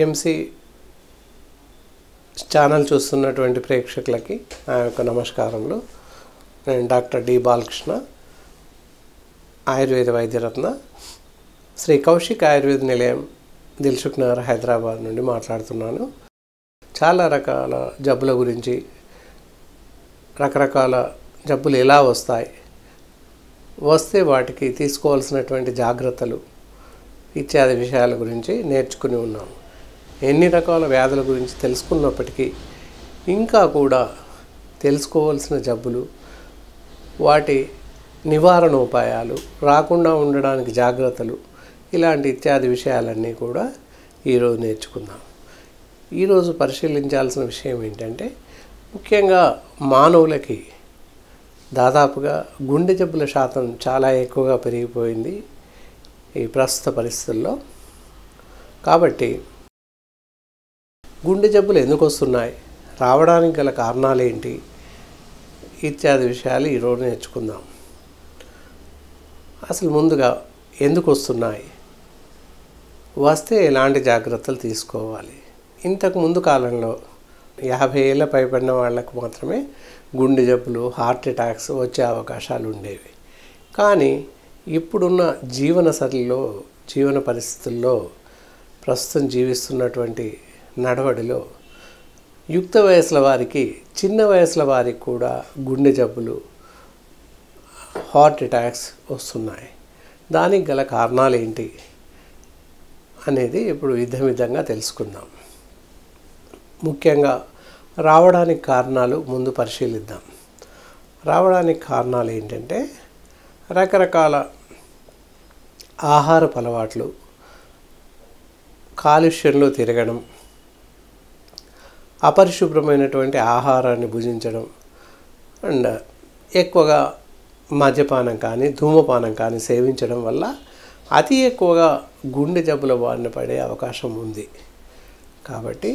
PMC channel చూస్తున్నటువంటి ప్రేక్షకులకి నా యొక్క నమస్కారములు. నేను డాక్టర్ డి బాలకృష్ణ, ఆయుర్వేద వైద్యరత్న, శ్రీ కౌశిక్ ఆయుర్వేద నిలయం, దిల్సుఖ్ నగర్, హైదరాబాద్ నుండి మాట్లాడుతున్నాను. చాలా రకాల జబ్బుల గురించి, రకరకాల జబ్బులు ఎలా వస్తాయి, వస్తే వాటికి తీసుకోవాల్సినటువంటి జాగ్రత్తలు ఇత్యాది విషయాల గురించి నేర్చుకుని ఉన్నాము. ఎన్ని రకాల వ్యాధుల గురించి తెలుసుకున్నప్పటికీ ఇంకా కూడా తెలుసుకోవాల్సిన జబ్బులు, వాటి నివారణ ఉపాయాలు, రాకుండా ఉండడానికి జాగ్రత్తలు, ఇలాంటి ఇత్యాది విషయాలన్నీ కూడా ఈరోజు నేర్చుకుందాం. ఈరోజు పరిశీలించాల్సిన విషయం ఏంటంటే, ముఖ్యంగా మానవులకి దాదాపుగా గుండె జబ్బుల శాతం చాలా ఎక్కువగా పెరిగిపోయింది ఈ ప్రస్తుత పరిస్థితుల్లో. కాబట్టి గుండె జబ్బులు ఎందుకు వస్తున్నాయి, రావడానికి గల కారణాలు ఏంటి, ఇత్యాది విషయాలు ఈరోజు నేర్చుకుందాం. అసలు ముందుగా ఎందుకు వస్తున్నాయి, వస్తే ఎలాంటి జాగ్రత్తలు తీసుకోవాలి. ఇంతకు ముందు కాలంలో 50 ఏళ్ళ పైబడిన వాళ్ళకు మాత్రమే గుండె జబ్బులు, హార్ట్ అటాక్స్ వచ్చే అవకాశాలు ఉండేవి. కానీ ఇప్పుడున్న జీవన పరిస్థితుల్లో, ప్రస్తుతం జీవిస్తున్నటువంటి నడవడిలో యుక్త వయసుల వారికి, చిన్న వయసుల వారికి కూడా గుండె జబ్బులు, హార్ట్ అటాక్స్ వస్తున్నాయి. దానికి గల కారణాలు ఏంటి అనేది ఇప్పుడు విధంగా తెలుసుకుందాం. ముఖ్యంగా రావడానికి కారణాలు ముందు పరిశీలిద్దాం. రావడానికి కారణాలు ఏంటంటే, రకరకాల ఆహారపు అలవాట్లు, కాలుష్యంలో తిరగడం, అపరిశుభ్రమైనటువంటి ఆహారాన్ని భుజించడం, అండ్ ఎక్కువగా మద్యపానం కానీ ధూమపానం కానీ సేవించడం వల్ల అతి ఎక్కువగా గుండె జబ్బుల బారిన పడే అవకాశం ఉంది. కాబట్టి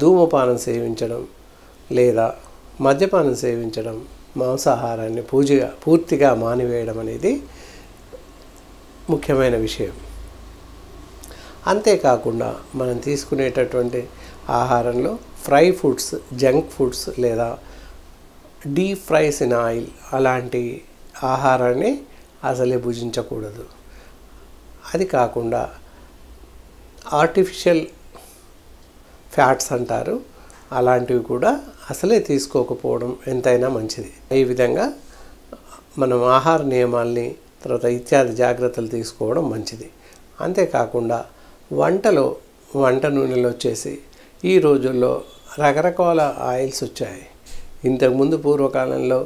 ధూమపానం సేవించడం లేదా మద్యపానం సేవించడం, మాంసాహారాన్ని పూర్తిగా మానివేయడం అనేది ముఖ్యమైన విషయం. అంతేకాకుండా మనం తీసుకునేటటువంటి ఆహారంలో ఫ్రై ఫుడ్స్, జంక్ ఫుడ్స్ లేదా డీప్ ఫ్రైస్ ఇన్ ఆయిల్ అలాంటి ఆహారాన్ని అసలే భుజించకూడదు. అది కాకుండా ఆర్టిఫిషియల్ ఫ్యాట్స్ అంటారు, అలాంటివి కూడా అసలే తీసుకోకపోవడం ఎంతైనా మంచిది. ఈ విధంగా మనం ఆహార నియమాల్ని, తర్వాత ఇత్యాది జాగ్రత్తలు తీసుకోవడం మంచిది. అంతేకాకుండా వంట నూనెలు వచ్చేసి ఈ రోజుల్లో రకరకాల ఆయిల్స్ వచ్చాయి. ఇంతకుముందు పూర్వకాలంలో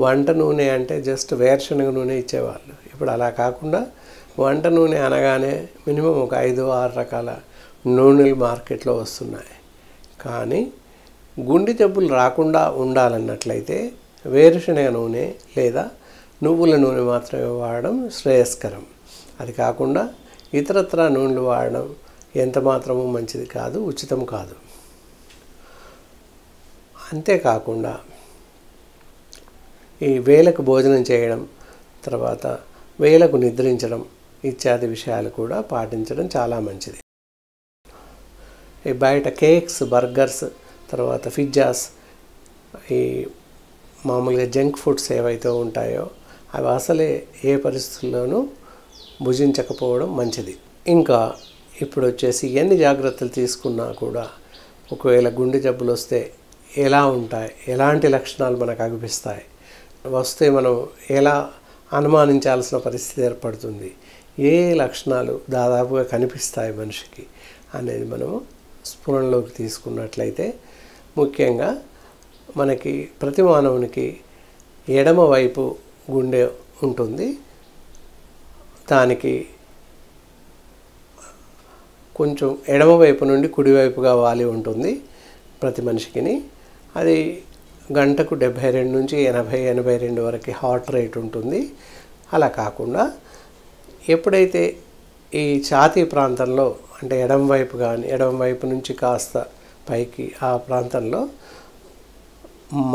వంట నూనె అంటే జస్ట్ వేరుశనగ నూనె ఇచ్చేవాళ్ళు. ఇప్పుడు అలా కాకుండా వంట నూనె అనగానే మినిమం ఒక 5-6 రకాల నూనెలు మార్కెట్లో వస్తున్నాయి. కానీ గుండె జబ్బులు రాకుండా ఉండాలన్నట్లయితే వేరుశనగ నూనె లేదా నువ్వుల నూనె మాత్రమే వాడడం శ్రేయస్కరం. అది కాకుండా ఇతరత్రా నూనెలు వాడడం ఎంత మాత్రమూ మంచిది కాదు, ఉచితం కాదు. అంతేకాకుండా ఈ వేళకు భోజనం చేయడం, తర్వాత వేళకు నిద్రించడం ఇత్యాది విషయాలు కూడా పాటించడం చాలా మంచిది. ఈ బయట కేక్స్, బర్గర్స్, తర్వాత పిజ్జాస్, ఈ మామూలుగా జంక్ ఫుడ్స్ ఏవైతే ఉంటాయో అవి అసలే ఏ పరిస్థితుల్లోనూ భుజించకపోవడం మంచిది. ఇంకా ఇప్పుడు వచ్చేసి ఎన్ని జాగ్రత్తలు తీసుకున్నా కూడా ఒకవేళ గుండె జబ్బులు వస్తే ఎలా ఉంటాయి, ఎలాంటి లక్షణాలు మనకు అనిపిస్తాయి, వస్తే మనం ఎలా అనుమానించాల్సిన పరిస్థితి ఏర్పడుతుంది, ఏ లక్షణాలు దాదాపుగా కనిపిస్తాయి మనిషికి అనేది మనము స్ఫురణలోకి తీసుకున్నట్లయితే, ముఖ్యంగా మనకి ప్రతి మానవునికి ఎడమ వైపు గుండె ఉంటుంది. దానికి కొంచెం ఎడమవైపు నుండి కుడివైపుగా వాలి ఉంటుంది ప్రతి మనిషికిని. అది గంటకు 72 నుంచి 80-82 వరకు హార్ట్ రేట్ ఉంటుంది. అలా కాకుండా ఎప్పుడైతే ఈ ఛాతీ ప్రాంతంలో, అంటే ఎడమవైపు నుంచి కాస్త పైకి ఆ ప్రాంతంలో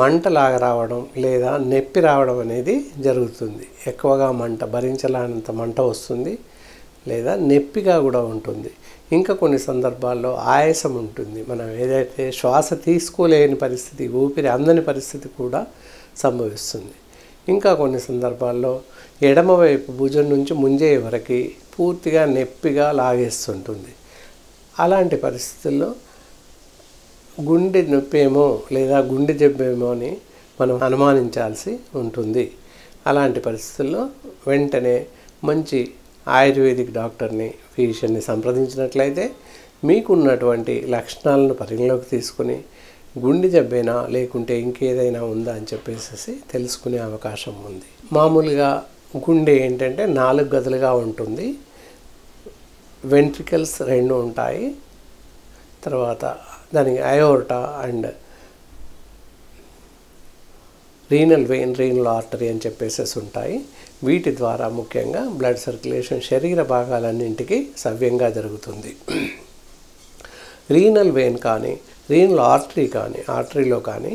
మంటలాగా రావడం లేదా నొప్పి రావడం అనేది జరుగుతుంది. ఎక్కువగా మంట, భరించలేనంత మంట వస్తుంది. లేదా నొప్పిగా కూడా ఉంటుంది. ఇంకా కొన్ని సందర్భాల్లో ఆయాసం ఉంటుంది. మనం ఏదైతే శ్వాస తీసుకోలేని పరిస్థితి, ఊపిరి అందని పరిస్థితి కూడా సంభవిస్తుంది. ఇంకా కొన్ని సందర్భాల్లో ఎడమవైపు భుజం నుంచి ముంజేయ వరకు పూర్తిగా నొప్పిగా లాగేస్తుంటుంది. అలాంటి పరిస్థితుల్లో గుండె నొప్పేమో లేదా గుండె జబ్బేమో అని మనం అనుమానించాల్సి ఉంటుంది. అలాంటి పరిస్థితుల్లో వెంటనే మంచి ఆయుర్వేదిక్ డాక్టర్ని, ఫిజిషియన్ని సంప్రదించినట్లయితే మీకున్నటువంటి లక్షణాలను పరిగణలోకి తీసుకుని గుండె జబ్బేనా లేకుంటే ఇంకేదైనా ఉందా అని చెప్పేసి తెలుసుకునే అవకాశం ఉంది. మామూలుగా గుండె ఏంటంటే 4 గదులుగా ఉంటుంది. వెంట్రికల్స్ 2 ఉంటాయి. తర్వాత దానికి aorta and renal vein, renal artery అని చెప్పేసి ఉంటాయి. వీటి ద్వారా ముఖ్యంగా బ్లడ్ సర్క్యులేషన్ శరీర భాగాలన్నింటికి సవ్యంగా జరుగుతుంది. రీనల్ వెయిన్ కానీ రీనల్ ఆర్టరీ కానీ ఆర్టరీలో కానీ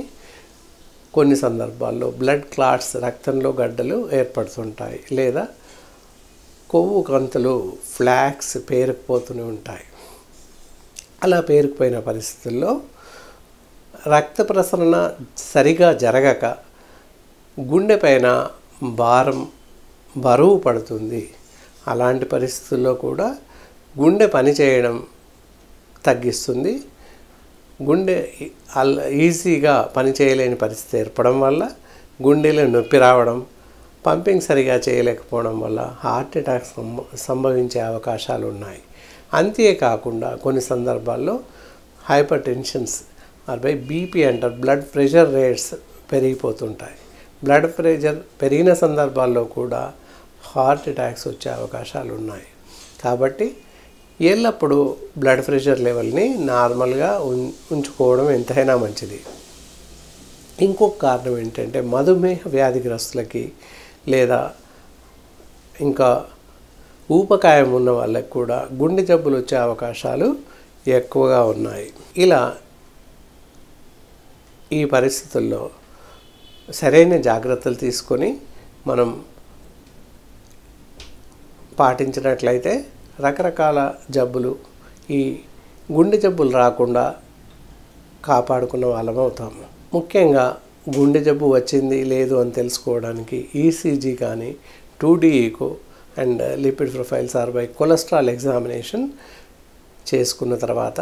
కొన్ని సందర్భాల్లో బ్లడ్ క్లాట్స్, రక్తంలో గడ్డలు ఏర్పడుతుంటాయి. లేదా కొవ్వు కంతులు, ఫ్లాక్స్ పేరుకుపోతూనే ఉంటాయి. అలా పేరుకుపోయిన పరిస్థితుల్లో రక్త ప్రసరణ సరిగా జరగక గుండె పైన బరువు పడుతుంది. అలాంటి పరిస్థితుల్లో కూడా గుండె పనిచేయడం తగ్గిస్తుంది. గుండె ఈజీగా పనిచేయలేని పరిస్థితి ఏర్పడడం వల్ల గుండెలో నొప్పి రావడం, పంపింగ్ సరిగా చేయలేకపోవడం వల్ల హార్ట్ అటాక్ సంభవించే అవకాశాలు ఉన్నాయి. అంతేకాకుండా కొన్ని సందర్భాల్లో హైపర్ టెన్షన్స్ ఆర్బై బీపీ అంటారు, బ్లడ్ ప్రెషర్ రేట్స్ పెరిగిపోతుంటాయి. బ్లడ్ ప్రెషర్ పెరిగిన సందర్భాల్లో కూడా హార్ట్ అటాక్స్ వచ్చే అవకాశాలు ఉన్నాయి. కాబట్టి ఎల్లప్పుడూ బ్లడ్ ప్రెషర్ లెవెల్ని నార్మల్గా ఉంచుకోవడం ఎంతైనా మంచిది. ఇంకొక కారణం ఏంటంటే మధుమేహ వ్యాధిగ్రస్తులకి లేదా ఇంకా ఊబకాయం ఉన్న వాళ్ళకి కూడా గుండె జబ్బులు వచ్చే అవకాశాలు ఎక్కువగా ఉన్నాయి. ఇలా ఈ పరిస్థితుల్లో సరైన జాగ్రత్తలు తీసుకొని మనం పాటించినట్లయితే రకరకాల జబ్బులు, ఈ గుండె జబ్బులు రాకుండా కాపాడుకున్న వాళ్ళం అవుతాము. ముఖ్యంగా గుండె జబ్బు వచ్చింది లేదు అని తెలుసుకోవడానికి ఈసీజీ కానీ 2D echo and lipid profiles or by cholesterol examination చేసుకున్న తర్వాత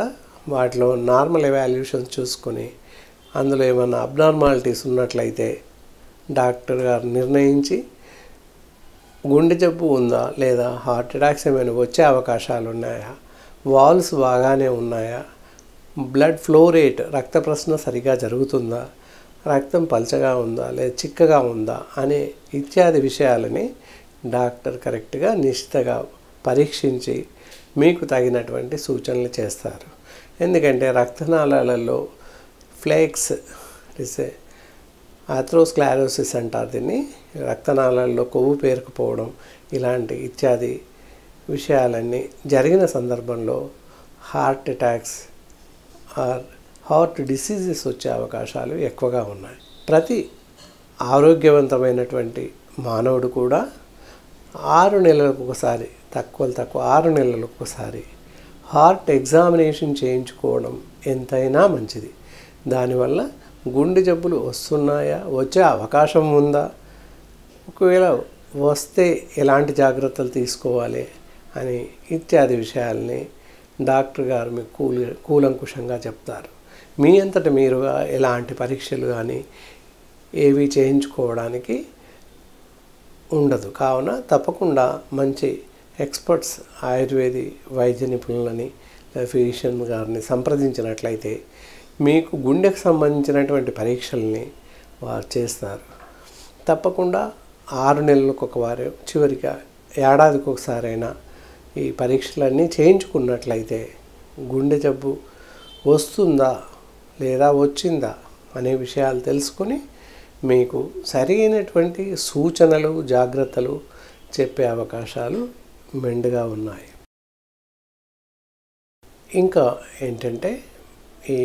వాటిలో నార్మల్ ఎవాల్యూషన్స్ చూసుకొని అందులో ఏమైనా అబ్నార్మాలిటీస్ ఉన్నట్లయితే డాక్టర్ గారు నిర్ణయించి గుండె జబ్బు ఉందా లేదా హార్ట్ అటాక్స్ ఏమైనా వచ్చే అవకాశాలు ఉన్నాయా, వాల్స్ బాగానే ఉన్నాయా, బ్లడ్ ఫ్లో రేట్ రక్త ప్రసరణ సరిగా జరుగుతుందా, రక్తం పల్చగా ఉందా లేదా చిక్కగా ఉందా అనే ఇత్యాది విషయాలని డాక్టర్ కరెక్ట్గా నిశ్చితగా పరీక్షించి మీకు తగినటువంటి సూచనలు చేస్తారు. ఎందుకంటే రక్తనాళాలలో ఫ్లేక్స్ ఆథెరోస్క్లెరోసిస్ అంటారు దీన్ని, రక్తనాళాల్లో కొవ్వు పేరుకుపోవడం ఇలాంటి ఇత్యాది విషయాలన్నీ జరిగిన సందర్భంలో heart attacks or heart diseases వచ్చే అవకాశాలు ఎక్కువగా ఉన్నాయి. ప్రతి ఆరోగ్యవంతమైనటువంటి మానవుడు కూడా 6 నెలలకు ఒకసారి, తక్కువ 6 నెలలకు ఒకసారి హార్ట్ ఎగ్జామినేషన్ చేయించుకోవడం ఎంతైనా మంచిది. దానివల్ల గుండె జబ్బులు వస్తున్నాయా, వచ్చే అవకాశం ఉందా, ఒకవేళ వస్తే ఎలాంటి జాగ్రత్తలు తీసుకోవాలి అని ఇత్యాది విషయాల్ని డాక్టర్ గారు మీకు కూలంకుషంగా చెప్తారు. మీ అంతట మీరుగా ఎలాంటి పరీక్షలు కానీ ఏవి చేయించుకోవడానికి ఉండదు. కావున తప్పకుండా మంచి ఎక్స్పర్ట్స్ ఆయుర్వేది వైద్య నిపుణులని ఫిజిషియన్ గారిని సంప్రదించినట్లయితే మీకు గుండెకు సంబంధించినటువంటి పరీక్షల్ని వారు చేస్తారు. తప్పకుండా 6 నెలలకు ఒకవారు, చివరిగా ఏడాదికి ఒకసారైనా ఈ పరీక్షలన్నీ చేయించుకున్నట్లయితే గుండె జబ్బు వస్తుందా లేదా వచ్చిందా అనే విషయాలు తెలుసుకొని మీకు సరైనటువంటి సూచనలు, జాగ్రత్తలు చెప్పే అవకాశాలు మెండుగా ఉన్నాయి. ఇంకా ఏంటంటే ఈ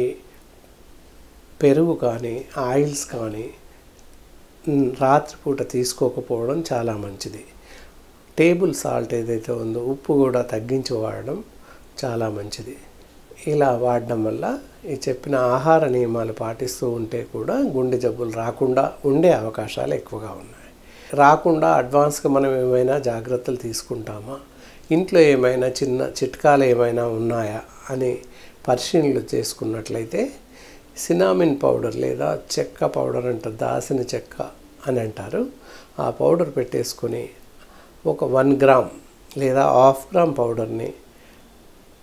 పెరుగు కానీ ఆయిల్స్ కానీ రాత్రిపూట తీసుకోకపోవడం చాలా మంచిది. టేబుల్ సాల్ట్ ఏదైతే ఉందో ఉప్పు కూడా తగ్గించి వాడడం చాలా మంచిది. ఇలా వాడడం వల్ల ఈ చెప్పిన ఆహార నియమాలు పాటిస్తూ ఉంటే కూడా గుండె జబ్బులు రాకుండా ఉండే అవకాశాలు ఎక్కువగా ఉన్నాయి. రాకుండా అడ్వాన్స్గా మనం ఏమైనా జాగ్రత్తలు తీసుకుంటామా, ఇంట్లో ఏమైనా చిన్న చిట్కాలు ఏమైనా ఉన్నాయా అని పరిశీలనలు చేసుకున్నట్లయితే సినామిన్ పౌడర్ లేదా చెక్క పౌడర్ అంటారు, దాసిన చెక్క అని అంటారు. ఆ పౌడర్ పెట్టేసుకొని ఒక 1 గ్రామ్ లేదా 1/2 గ్రామ్ పౌడర్ని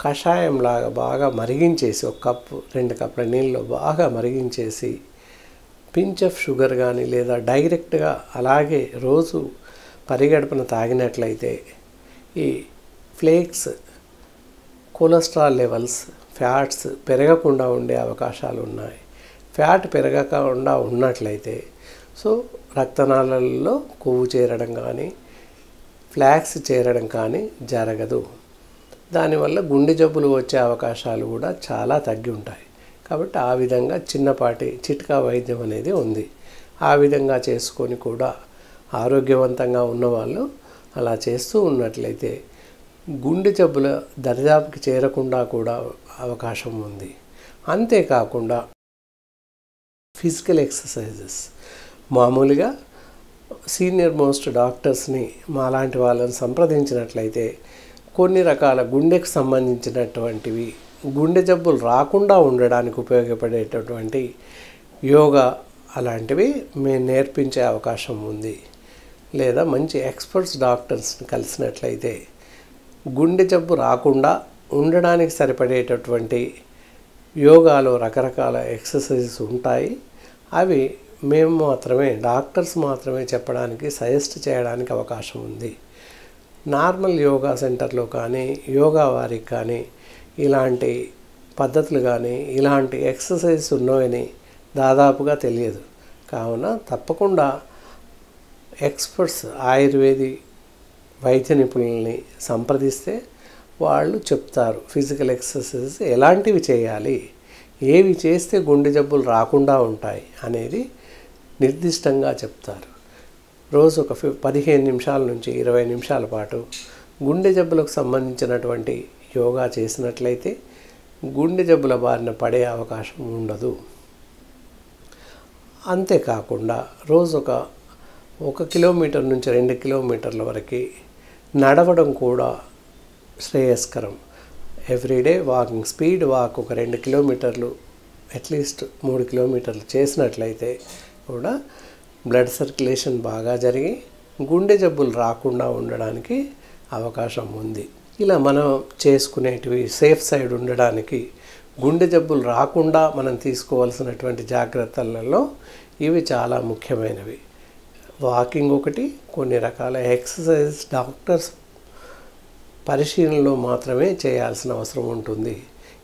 కషాయంలాగా బాగా మరిగించేసి 1 కప్పు 2 కప్పుల నీళ్ళలో బాగా మరిగించేసి పించ్ ఆఫ్ షుగర్ కానీ లేదా డైరెక్ట్గా అలాగే రోజు పరిగడుపున తాగినట్లయితే ఈ ఫ్లేక్స్, కొలెస్ట్రాల్ లెవెల్స్, ఫ్యాట్స్ పెరగకుండా ఉండే అవకాశాలు ఉన్నాయి. ఫ్యాట్ పెరగకుండా ఉన్నట్లయితే రక్తనాళాలలో కొవ్వు చేరడం కానీ ఫ్లాక్స్ చేరడం కానీ జరగదు. దానివల్ల గుండె జబ్బులు వచ్చే అవకాశాలు కూడా చాలా తగ్గి ఉంటాయి. కాబట్టి ఆ విధంగా చిన్నపాటి చిట్కా వైద్యం అనేది ఉంది. ఆ విధంగా చేసుకొని కూడా ఆరోగ్యవంతంగా ఉన్నవాళ్ళు అలా చేస్తూ ఉన్నట్లయితే గుండె జబ్బుల దరిదాపుకి చేరకుండా కూడా అవకాశం ఉంది. అంతేకాకుండా ఫిజికల్ ఎక్సర్సైజెస్ మామూలుగా సీనియర్ మోస్ట్ డాక్టర్స్ని మాలాంటి వాళ్ళని సంప్రదించినట్లయితే కొన్ని రకాల గుండెకు సంబంధించినటువంటివి గుండె జబ్బులు రాకుండా ఉండడానికి ఉపయోగపడేటటువంటి యోగా అలాంటివి మేము నేర్పించే అవకాశం ఉంది. లేదా మంచి ఎక్స్పర్ట్స్ డాక్టర్స్ని కలిసినట్లయితే గుండె జబ్బు రాకుండా ఉండడానికి సరిపడేటటువంటి యోగాలో రకరకాల ఎక్సర్సైజెస్ ఉంటాయి. అవి మేము మాత్రమే డాక్టర్స్ మాత్రమే చెప్పడానికి సజెస్ట్ చేయడానికి అవకాశం ఉంది. నార్మల్ యోగా సెంటర్లో కానీ యోగా వారికి కానీ ఇలాంటి పద్ధతులు కానీ ఇలాంటి ఎక్సర్సైజెస్ ఉన్నాయని దాదాపుగా తెలియదు. కావున తప్పకుండా ఎక్స్పర్ట్స్ ఆయుర్వేది వైద్య నిపుణుల్ని సంప్రదిస్తే వాళ్ళు చెప్తారు ఫిజికల్ ఎక్సర్సైజెస్ ఎలాంటివి చేయాలి, ఏవి చేస్తే గుండె జబ్బులు రాకుండా ఉంటాయి అనేది నిర్దిష్టంగా చెప్తారు. రోజు ఒక 15 నిమిషాల నుంచి 20 నిమిషాల పాటు గుండె జబ్బులకు సంబంధించినటువంటి యోగా చేసినట్లయితే గుండె జబ్బుల బారిన పడే అవకాశం ఉండదు. అంతేకాకుండా రోజు ఒక కిలోమీటర్ నుంచి 2 కిలోమీటర్ల వరకు నడవడం కూడా శ్రేయస్కరం. ఎవ్రీడే వాకింగ్, స్పీడ్ వాక్ ఒక 2 కిలోమీటర్లు అట్లీస్ట్ 3 కిలోమీటర్లు చేసినట్లయితే కూడా బ్లడ్ సర్క్యులేషన్ బాగా జరిగి గుండె జబ్బులు రాకుండా ఉండడానికి అవకాశం ఉంది. ఇలా మనం చేసుకునేటివి సేఫ్ సైడ్ ఉండడానికి గుండె జబ్బులు రాకుండా మనం తీసుకోవాల్సినటువంటి జాగ్రత్తలలో ఇవి చాలా ముఖ్యమైనవి. వాకింగ్ ఒకటి, కొన్ని రకాల ఎక్సర్సైజ్ డాక్టర్స్ పరిశీలనలో మాత్రమే చేయాల్సిన అవసరం ఉంటుంది.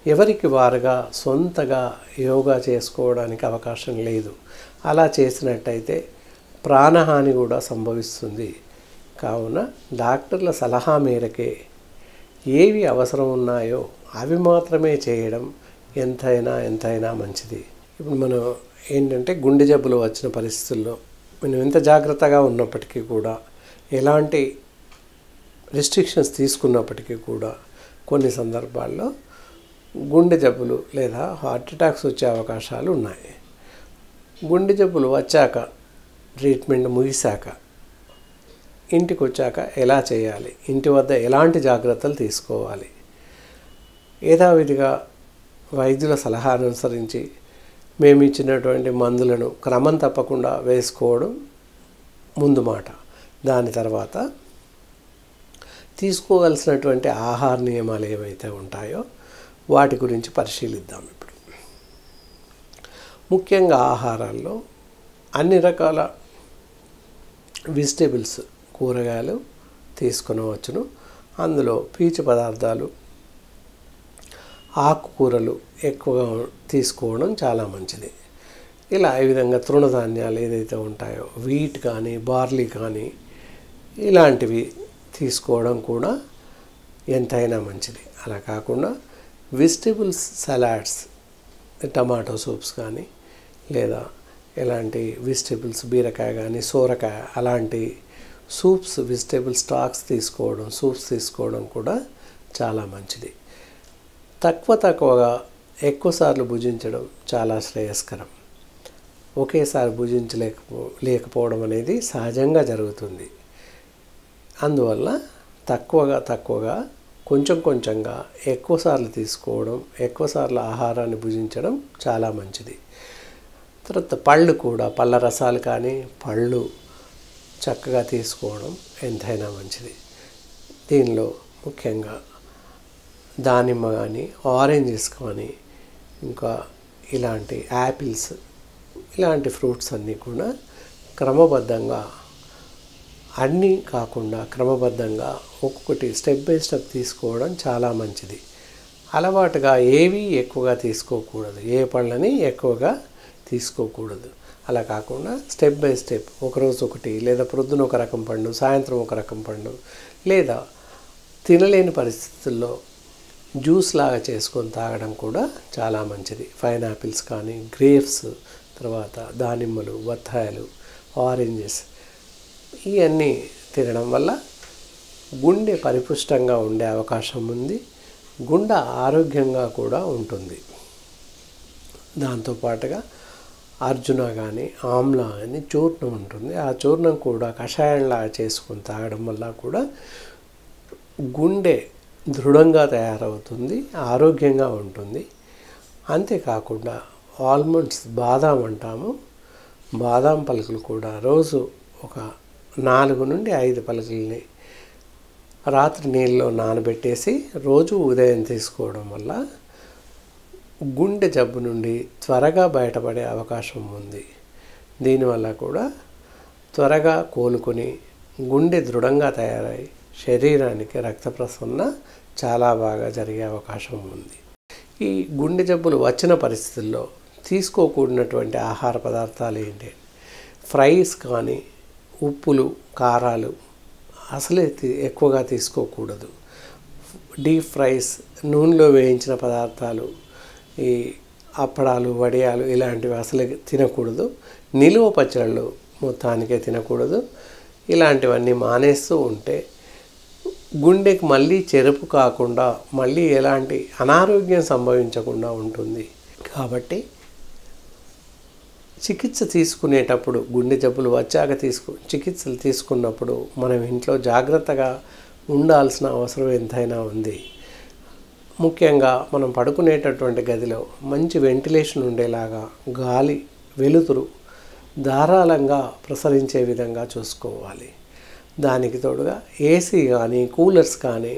ఎవరికి వారుగా సొంతగా యోగా చేసుకోవడానికి అవకాశం లేదు. అలా చేసినట్టయితే ప్రాణహాని కూడా సంభవిస్తుంది. కావున డాక్టర్ల సలహా మేరకే ఏవి అవసరం ఉన్నాయో అవి మాత్రమే చేయడం ఎంతైనా మంచిది. ఇప్పుడు మనం ఏంటంటే గుండె జబ్బులు వచ్చిన పరిస్థితుల్లో మనం ఎంత జాగ్రత్తగా ఉన్నప్పటికీ కూడా, ఎలాంటి రిస్ట్రిక్షన్స్ తీసుకున్నప్పటికీ కూడా కొన్ని సందర్భాల్లో గుండె జబ్బులు లేదా హార్ట్ అటాక్స్ వచ్చే అవకాశాలు ఉన్నాయి. గుండె జబ్బులు వచ్చాక ట్రీట్మెంట్ ముగిశాక ఇంటికి వచ్చాక ఎలా చేయాలి, ఇంటి వద్ద ఎలాంటి జాగ్రత్తలు తీసుకోవాలి, యథావిధిగా వైద్యుల సలహా అనుసరించి మేము ఇచ్చినటువంటి మందులను క్రమం తప్పకుండా వేసుకోవడం ముందు మాట. దాని తర్వాత తీసుకోవాల్సినటువంటి ఆహార నియమాలు ఏవైతే ఉంటాయో వాటి గురించి పరిశీలిద్దాం. ఇప్పుడు ముఖ్యంగా ఆహారాల్లో అన్ని రకాల వెజిటేబుల్స్, కూరగాయలు తీసుకొనవచ్చును. అందులో పీచు పదార్థాలు, ఆకుకూరలు ఎక్కువగా తీసుకోవడం చాలా మంచిది. ఇలా ఈ విధంగా తృణధాన్యాలు ఏదైతే ఉంటాయో వీట్ కానీ బార్లీ కానీ ఇలాంటివి తీసుకోవడం కూడా ఎంతైనా మంచిది. అలా కాకుండా వెజిటేబుల్స్ సలాడ్స్, టమాటో సూప్స్ కానీ లేదా ఎలాంటి వెజిటేబుల్స్ బీరకాయ కానీ సోరకాయ అలాంటి సూప్స్, వెజిటేబుల్ స్టాక్స్ తీసుకోవడం, సూప్స్ తీసుకోవడం కూడా చాలా మంచిది. తక్కువగా ఎక్కువసార్లు భుజించడం చాలా శ్రేయస్కరం. ఒకేసారి లేకపోవడం అనేది సహజంగా జరుగుతుంది. అందువల్ల తక్కువగా కొంచెంగా ఎక్కువసార్లు తీసుకోవడం, ఎక్కువసార్లు ఆహారాన్ని భుజించడం చాలా మంచిది. తర్వాత పళ్ళు కూడా, పళ్ళ రసాలు కానీ పళ్ళు చక్కగా తీసుకోవడం ఎంతైనా మంచిది. దీనిలో ముఖ్యంగా దానిమ్మ కానీ, ఆరెంజెస్ కానీ, ఇంకా ఇలాంటి యాపిల్స్, ఇలాంటి ఫ్రూట్స్ అన్నీ కూడా క్రమబద్ధంగా, అన్నీ కాకుండా క్రమబద్ధంగా ఒక్కొక్కటి స్టెప్ బై స్టెప్ తీసుకోవడం చాలా మంచిది. అలవాటుగా ఏవి ఎక్కువగా తీసుకోకూడదు, ఏ పళ్ళని ఎక్కువగా తీసుకోకూడదు. అలా కాకుండా స్టెప్ బై స్టెప్, ఒకరోజు ఒకటి, లేదా ప్రొద్దున ఒక రకం పండు, సాయంత్రం ఒక రకం పండు, లేదా తినలేని పరిస్థితుల్లో జ్యూస్ లాగా చేసుకొని తాగడం కూడా చాలా మంచిది. పైనాపిల్స్ కానీ, గ్రేప్స్, తర్వాత దానిమ్మలు, బత్తాయిలు, ఆరెంజెస్, ఇవన్నీ తినడం వల్ల గుండె పరిపుష్టంగా ఉండే అవకాశం ఉంది. గుండె ఆరోగ్యంగా కూడా ఉంటుంది. దాంతోపాటుగా అర్జున కానీ, ఆమ్లా అని చూర్ణం ఉంటుంది. ఆ చూర్ణం కూడా కషాయంలాగా చేసుకొని తాగడం వల్ల కూడా గుండె దృఢంగా తయారవుతుంది, ఆరోగ్యంగా ఉంటుంది. అంతేకాకుండా ఆల్మండ్స్, బాదాం అంటాము, బాదాం పలుకులు కూడా రోజు ఒక 4 నుండి 5 పలుకుల్ని రాత్రి నీళ్ళలో నానబెట్టేసి రోజు ఉదయం తీసుకోవడం వల్ల గుండె జబ్బు నుండి త్వరగా బయటపడే అవకాశం ఉంది. దీనివల్ల కూడా త్వరగా కోలుకొని గుండె దృఢంగా తయారై శరీరానికి రక్త ప్రసరణ చాలా బాగా జరిగే అవకాశం ఉంది. ఈ గుండె జబ్బులు వచ్చిన పరిస్థితుల్లో తీసుకోకూడనటువంటి ఆహార పదార్థాలు ఏంటి? ఫ్రైస్ కానీ, ఉప్పులు, కారాలు అసలే ఎక్కువగా తీసుకోకూడదు. డీప్ ఫ్రైస్, నూనెలో వేయించిన పదార్థాలు, ఈ అప్పడాలు, వడియాలు ఇలాంటివి అసలే తినకూడదు. నిలువ పచ్చళ్ళు మొత్తానికే తినకూడదు. ఇలాంటివన్నీ మానేస్తూ ఉంటే గుండెకి మళ్ళీ చెరుపు కాకుండా, మళ్ళీ ఎలాంటి అనారోగ్యం సంభవించకుండా ఉంటుంది. కాబట్టి చికిత్స తీసుకునేటప్పుడు, గుండె జబ్బులు వచ్చాక చికిత్సలు తీసుకున్నప్పుడు మనం ఇంట్లో జాగ్రత్తగా ఉండాల్సిన అవసరం ఎంతైనా ఉంది. ముఖ్యంగా మనం పడుకునేటటువంటి గదిలో మంచి వెంటిలేషన్ ఉండేలాగా, గాలి, వెలుతురు ధారాళంగా ప్రసరించే విధంగా చూసుకోవాలి. దానికి తోడుగా ఏసీ కానీ, కూలర్స్ కానీ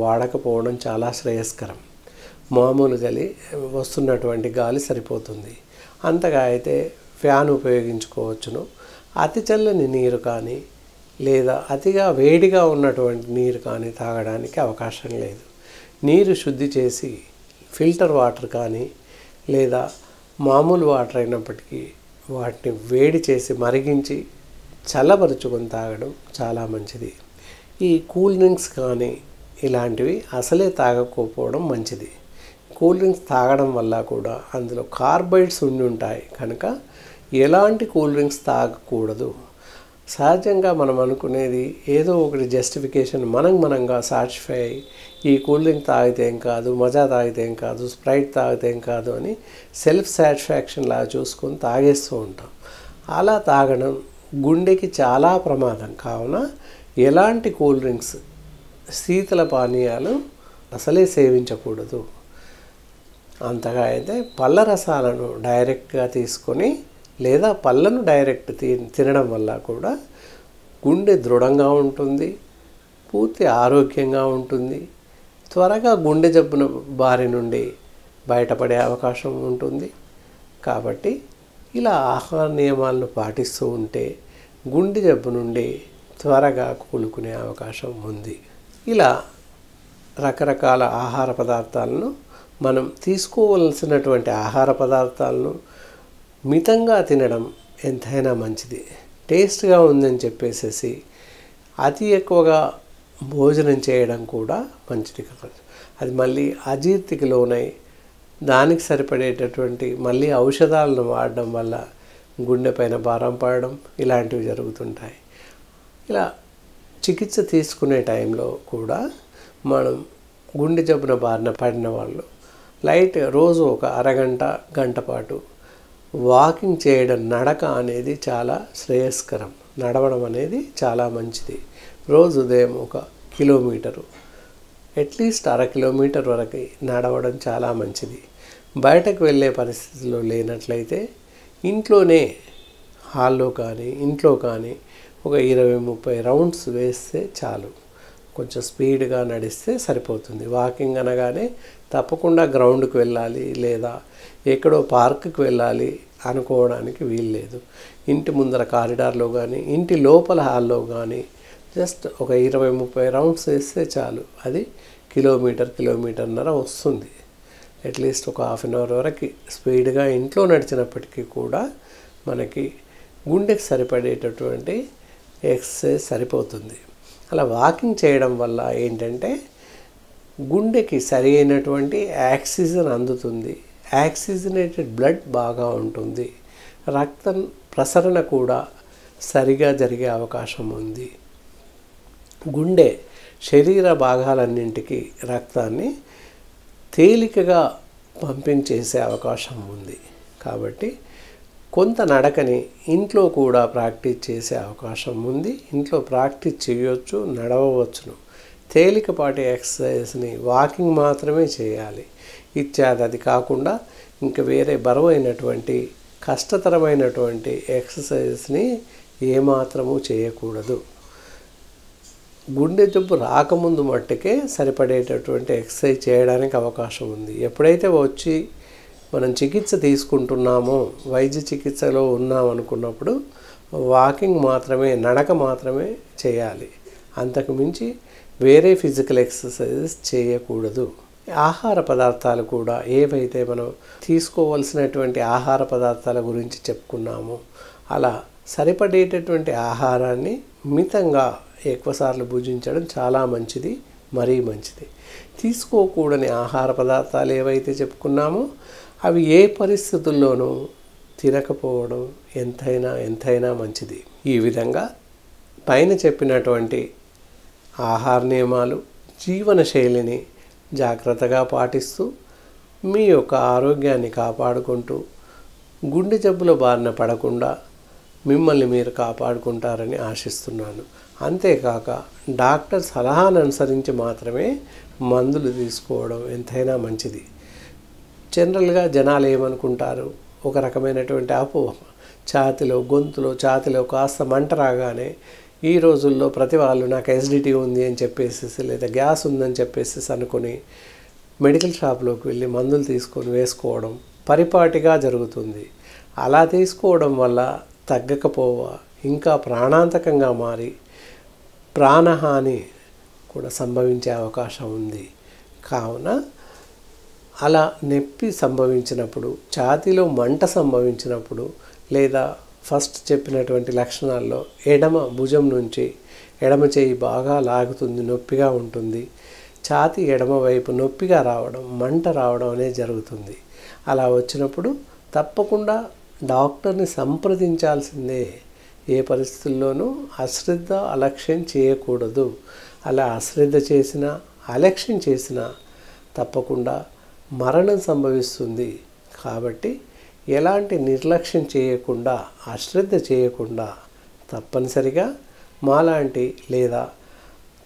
వాడకపోవడం చాలా శ్రేయస్కరం. మామూలు వస్తున్నటువంటి గాలి సరిపోతుంది. అంతగా అయితే ఫ్యాన్ ఉపయోగించుకోవచ్చును. అతి చల్లని నీరు కానీ, లేదా అతిగా వేడిగా ఉన్నటువంటి నీరు కానీ తాగడానికి అవకాశం లేదు. నీరు శుద్ధి చేసి ఫిల్టర్ వాటర్ కానీ, లేదా మామూలు వాటర్ అయినప్పటికీ వాటిని వేడి చేసి మరిగించి చల్లబరుచుకొని తాగడం చాలా మంచిది. ఈ కూల్ డ్రింక్స్ కానీ ఇలాంటివి అసలే తాగకపోవడం మంచిది. కూల్ డ్రింక్స్ తాగడం వల్ల కూడా అందులో కార్బైడ్స్ ఉండి ఉంటాయి కనుక ఎలాంటి కూల్ డ్రింక్స్ తాగకూడదు. సహజంగా మనం అనుకునేది ఏదో ఒకటి జస్టిఫికేషన్, మనంగా సాటిస్ఫై అయ్యి ఈ కూల్ డ్రింక్ తాగితే ఏం కాదు, మజా తాగితే ఏం కాదు, స్ప్రైట్ తాగితే ఏం కాదు అని సెల్ఫ్ సాటిస్ఫాక్షన్ లాగా చూసుకొని తాగేస్తూ ఉంటాం. అలా తాగడం గుండెకి చాలా ప్రమాదం. కావున ఎలాంటి కూల్ డ్రింక్స్, శీతల పానీయాలు అసలే సేవించకూడదు. అంతగా అయితే పళ్ళ రసాలను డైరెక్ట్గా తీసుకొని, లేదా పళ్ళను డైరెక్ట్ తినడం వల్ల కూడా గుండె దృఢంగా ఉంటుంది, పూర్తి ఆరోగ్యంగా ఉంటుంది, త్వరగా గుండె జబ్బున బారి నుండి బయటపడే అవకాశం ఉంటుంది. కాబట్టి ఇలా ఆహార నియమాలను పాటిస్తూ ఉంటే గుండె జబ్బు నుండి త్వరగా కోలుకునే అవకాశం ఉంది. ఇలా రకరకాల ఆహార పదార్థాలను, మనం తీసుకోవలసినటువంటి ఆహార పదార్థాలను మితంగా తినడం ఎంతైనా మంచిది. టేస్ట్గా ఉందని చెప్పేసి అతి ఎక్కువగా భోజనం చేయడం కూడా మంచిది కాదు. అది మళ్ళీ అజీర్తికి లోనై దానికి సరిపడేటటువంటి మళ్ళీ ఔషధాలను వాడడం వల్ల గుండె పైన భారం పడడం ఇలాంటివి జరుగుతుంటాయి. ఇలా చికిత్స తీసుకునే టైంలో కూడా మనం గుండె జబ్బున బారిన పడిన వాళ్ళు లైట్ రోజు ఒక అరగంట గంట పాటు వాకింగ్ చేయడం, నడక అనేది చాలా శ్రేయస్కరం. నడవడం అనేది చాలా మంచిది. రోజు ఉదయం 1 కిలోమీటరు, అట్లీస్ట్ 1/2 కిలోమీటర్ వరకు నడవడం చాలా మంచిది. బయటకు వెళ్ళే పరిస్థితిలో లేనట్లయితే ఇంట్లోనే హాల్లో కానీ ఇంట్లో కానీ ఒక 20-30 రౌండ్స్ వేస్తే చాలు. కొంచెం స్పీడ్గా నడిస్తే సరిపోతుంది. వాకింగ్ అనగానే తప్పకుండా గ్రౌండ్కి వెళ్ళాలి లేదా ఎక్కడో పార్కుకి వెళ్ళాలి అనుకోవడానికి వీల్లేదు. ఇంటి ముందర కారిడార్లో కానీ ఇంటి లోపల హాల్లో కానీ జస్ట్ ఒక 20-30 రౌండ్స్ వేస్తే చాలు. అది కిలోమీటర్న్నర వస్తుంది. అట్లీస్ట్ ఒక హాఫ్ అన్ అవర్ వరకు స్పీడ్గా ఇంట్లో నడిచినప్పటికీ కూడా మనకి గుండెకి సరిపడేటటువంటి ఎక్సర్సైజ్ సరిపోతుంది. అలా వాకింగ్ చేయడం వల్ల ఏంటంటే గుండెకి సరి అయినటువంటి ఆక్సిజన్ అందుతుంది. ఆక్సిజనేటెడ్ బ్లడ్ బాగా ఉంటుంది. రక్తం ప్రసరణ కూడా సరిగా జరిగే అవకాశం ఉంది. గుండె శరీర భాగాలన్నింటికి రక్తాన్ని తేలికగా పంపించేసే అవకాశం ఉంది. కాబట్టి కొంత నడకని ఇంట్లో కూడా ప్రాక్టీస్ చేసే అవకాశం ఉంది. ఇంట్లో ప్రాక్టీస్ చేయొచ్చు, నడవవచ్చును. తేలికపాటి ఎక్సర్సైజ్ని వాకింగ్ మాత్రమే చేయాలి. అది కాకుండా ఇంకా వేరే బరువైనటువంటి కష్టతరమైనటువంటి ఎక్సర్సైజ్ని ఏమాత్రము చేయకూడదు. గుండె జబ్బు రాకముందు మట్టుకే సరిపడేటటువంటి ఎక్సర్సైజ్ చేయడానికి అవకాశం ఉంది. ఎప్పుడైతే వచ్చి మనం చికిత్స తీసుకుంటున్నామో, వైద్య చికిత్సలో ఉన్నామనుకున్నప్పుడు వాకింగ్ మాత్రమే, నడక మాత్రమే చేయాలి. అంతకు మించి వేరే ఫిజికల్ ఎక్సర్సైజెస్ చేయకూడదు. ఆహార పదార్థాలు కూడా ఏవైతే మనం తీసుకోవలసినటువంటి ఆహార పదార్థాల గురించి చెప్పుకున్నామో అలా సరిపడేటటువంటి ఆహారాన్ని మితంగా ఎక్కువసార్లు భుజించడం చాలా మంచిది, మరీ మంచిది. తీసుకోకూడని ఆహార పదార్థాలు ఏవైతే చెప్పుకున్నామో అవి ఏ పరిస్థితుల్లోనూ తినకపోవడం ఎంతైనా మంచిది. ఈ విధంగా పైన చెప్పినటువంటి ఆహార నియమాలు, జీవన శైలిని జాగ్రత్తగా పాటిస్తూ మీ యొక్క ఆరోగ్యాన్ని కాపాడుకుంటూ గుండె జబ్బుల బారిన పడకుండా మిమ్మల్ని మీరు కాపాడుకుంటారని ఆశిస్తున్నాను. అంతేకాక డాక్టర్ సలహాను అనుసరించి మాత్రమే మందులు తీసుకోవడం ఎంతైనా మంచిది. జనరల్గా జనాలు ఏమనుకుంటారు, ఒక రకమైనటువంటి అపోహ, ఛాతిలో కాస్త మంట రాగానే ఈ రోజుల్లో ప్రతి వాళ్ళు నాకు ఎసిడిటీ ఉంది అని చెప్పేసి లేదా గ్యాస్ ఉందని చెప్పేసి అనుకుని మెడికల్ షాప్లోకి వెళ్ళి మందులు తీసుకొని వేసుకోవడం పరిపాటిగా జరుగుతుంది. అలా తీసుకోవడం వల్ల తగ్గకపోవా ఇంకా ప్రాణాంతకంగా మారి ప్రాణహాని కూడా సంభవించే అవకాశం ఉంది. కావున అలా నొప్పి సంభవించినప్పుడు, ఛాతీలో మంట సంభవించినప్పుడు లేదా ఫస్ట్ చెప్పినటువంటి లక్షణాల్లో ఎడమ భుజం నుంచి ఎడమ చేయి బాగా లాగుతుంది, నొప్పిగా ఉంటుంది, ఛాతీ ఎడమ వైపు నొప్పిగా రావడం, మంట రావడం అనేది జరుగుతుంది. అలా వచ్చినప్పుడు తప్పకుండా డాక్టర్ని సంప్రదించాల్సిందే. ఏ పరిస్థితుల్లోనూ అశ్రద్ధ, అలక్ష్యం చేయకూడదు. అలా అశ్రద్ధ చేసినా, అలక్ష్యం చేసినా తప్పకుండా మరణం సంభవిస్తుంది. కాబట్టి ఎలాంటి నిర్లక్ష్యం చేయకుండా, అశ్రద్ధ చేయకుండా తప్పనిసరిగా మాలాంటి లేదా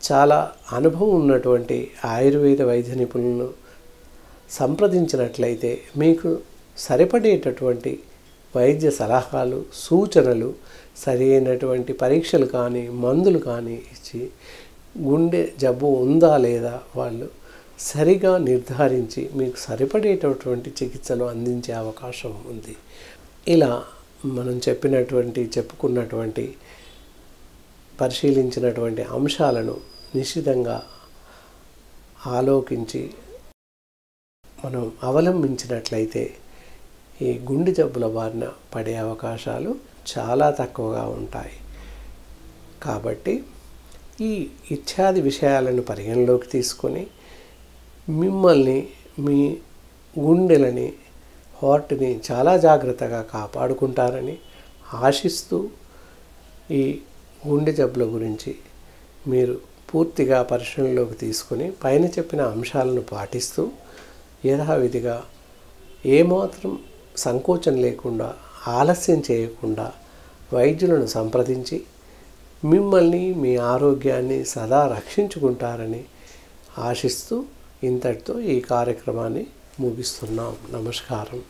చాలా అనుభవం ఉన్నటువంటి ఆయుర్వేద వైద్య నిపుణులను సంప్రదించినట్లయితే మీకు సరిపడేటటువంటి వైద్య సలహాలు, సూచనలు, సరి అయినటువంటి పరీక్షలు కానీ మందులు కానీ ఇచ్చి గుండె జబ్బు ఉందా లేదా వాళ్ళు సరిగా నిర్ధారించి మీకు సరిపడేటటువంటి చికిత్సలు అందించే అవకాశం ఉంది. ఇలా మనం చెప్పుకున్నటువంటి పరిశీలించినటువంటి అంశాలను నిశ్చితంగా ఆలోచించి మనం అవలంబించినట్లయితే ఈ గుండె జబ్బుల బారిన పడే అవకాశాలు చాలా తక్కువగా ఉంటాయి. కాబట్టి ఈ ఇత్యాది విషయాలను పరిగణలోకి తీసుకొని మిమ్మల్ని, మీ గుండెలని, హార్ట్ని చాలా జాగ్రత్తగా కాపాడుకుంటారని ఆశిస్తూ ఈ గుండె జబ్బుల గురించి మీరు పూర్తిగా పరిశీలనలోకి తీసుకొని పైన చెప్పిన అంశాలను పాటిస్తూ యథావిధిగా ఏమాత్రం సంకోచం లేకుండా ఆలస్యం చేయకుండా వైద్యులను సంప్రదించి మిమ్మల్ని మీ ఆరోగ్యాన్ని సదా రక్షించుకుంటారని ఆశిస్తూ ఇంతటితో ఈ కార్యక్రమాన్ని ముగిస్తున్నాం. నమస్కారం.